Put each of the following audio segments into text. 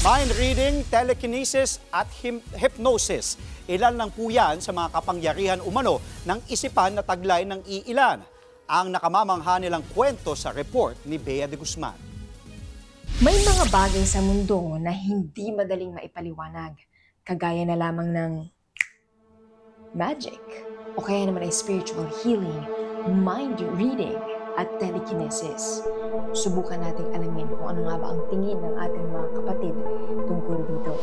Mind reading, telekinesis at hypnosis. Ilan lang po yan sa mga kapangyarihan umano ng isipan na taglay ng iilan. Ang nakamamangha nilang kwento sa report ni Bea de Guzman. May mga bagay sa mundo na hindi madaling maipaliwanag. Kagaya na lamang ng magic o kaya naman ay spiritual healing, mind reading at telekinesis. Subukan nating alamin kung ano nga ba ang tingin ng ating mga kapatid tungkol dito.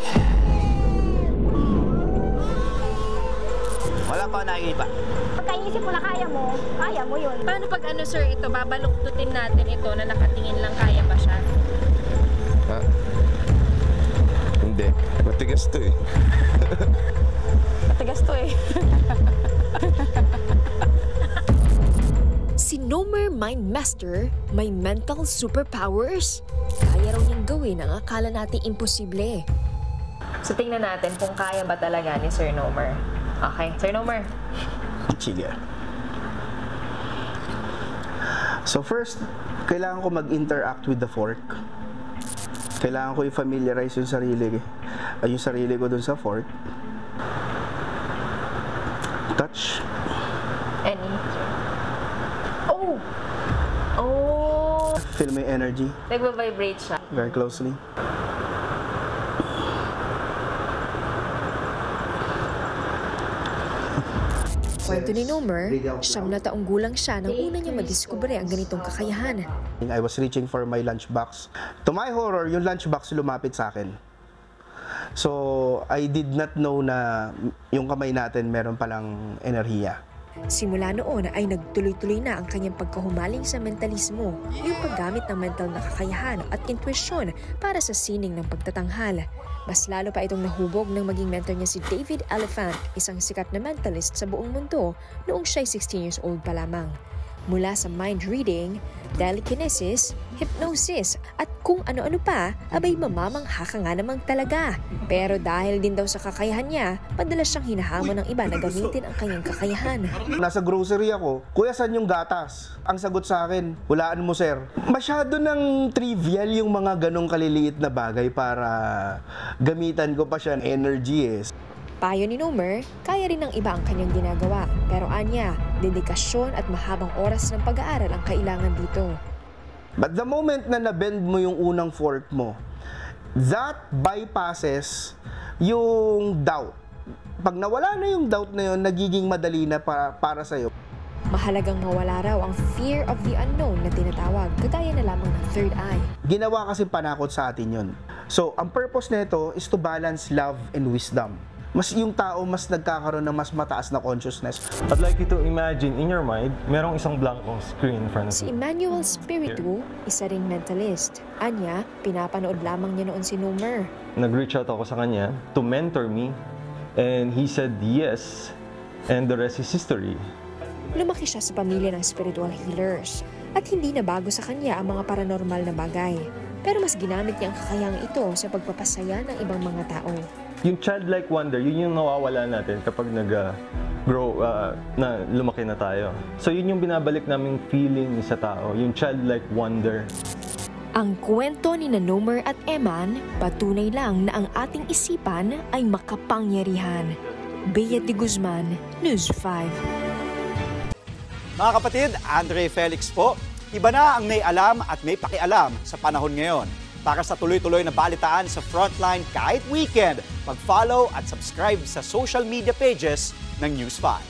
Wala pa nakikita. Pagkaisip mo na kaya mo yun. Paano pag ano sir, ito babaluktutin natin ito na nakatingin lang, kaya ba siya? Ha? Hindi. Matigas to eh. Matigas to eh. Si Nomer Mind Master may mental superpowers. Kaya raw niyang gawin ang akala natin imposible. So tingnan natin kung kaya ba talaga ni Sir Nomer. Okay, Sir Nomer. Sige. So first, kailangan ko mag-interact with the fork. Kailangan ko i-familiarize yung sarili ko dun sa fork. Touch. Any? Oh! Feel my energy Nagbabibrate siya. very closely. Kwento ni Nomer, 9 na taong gulang siya nang una niya madiskubre ang ganitong kakayahan. I was reaching for my lunchbox. To my horror, yung lunchbox lumapit sa akin. So, I did not know na yung kamay natin meron palang enerhiya. Simula noon ay nagtuloy-tuloy na ang kanyang pagkahumaling sa mentalismo, yung paggamit ng mental na kakayahan at intuisyon para sa sining ng pagtatanghal. Mas lalo pa itong nahubog ng maging mentor niya si David Elephant, isang sikat na mentalist sa buong mundo noong siya'y 16 years old pa lamang. Mula sa mind reading, telekinesis, hypnosis at kung ano-ano pa, abay mamamangha ka nga namang talaga. Pero dahil din daw sa kakayahan niya, madalas siyang hinahamon ng iba na gamitin ang kanyang kakayahan. Nasa grocery ako, kuya, saan yung gatas? Ang sagot sa akin, hulaan mo sir. Masyado ng trivial yung mga ganong kaliliit na bagay para gamitan ko pa siya ng energy eh. Payo ni Nomer, kaya rin ng iba ang kanyang ginagawa. Pero anya, dedikasyon at mahabang oras ng pag-aaral ang kailangan dito. But the moment na nabend mo yung unang fork mo, that bypasses yung doubt. Pag nawala na yung doubt na yun, nagiging madali na para sa'yo. Mahalagang mawala raw ang fear of the unknown na tinatawag, kagaya na lamang ng third eye. Ginawa kasi panakot sa atin yun. So, ang purpose nito is to balance love and wisdom. Mas yung tao mas nagkakaroon ng mas mataas na consciousness. I'd like you to imagine in your mind, merong isang blankong screen in front of Si you. Emmanuel Spiritu, isa ring mentalist. Anya, pinapanood lamang niya noon si Nomer. Nag-reach out ako sa kanya to mentor me and he said yes and the rest is history. Lumaki siya sa pamilya ng spiritual healers at hindi na bago sa kanya ang mga paranormal na bagay. Pero mas ginamit niya ang kakayahang ito sa pagpapasaya ng ibang mga tao. Yung childlike wonder, yun yung nawawala natin kapag nag-grow, na lumaki na tayo. So yun yung binabalik naming feeling sa tao, yung childlike wonder. Ang kwento ni Nomer at Eman, patunay lang na ang ating isipan ay makapangyarihan. Bea de Guzman, News 5. Mga kapatid, Andre Felix po. Iba na ang may alam at may pakialam sa panahon ngayon. Para sa tuloy-tuloy na balitaan sa Frontline kahit weekend, mag-follow at subscribe sa social media pages ng News 5.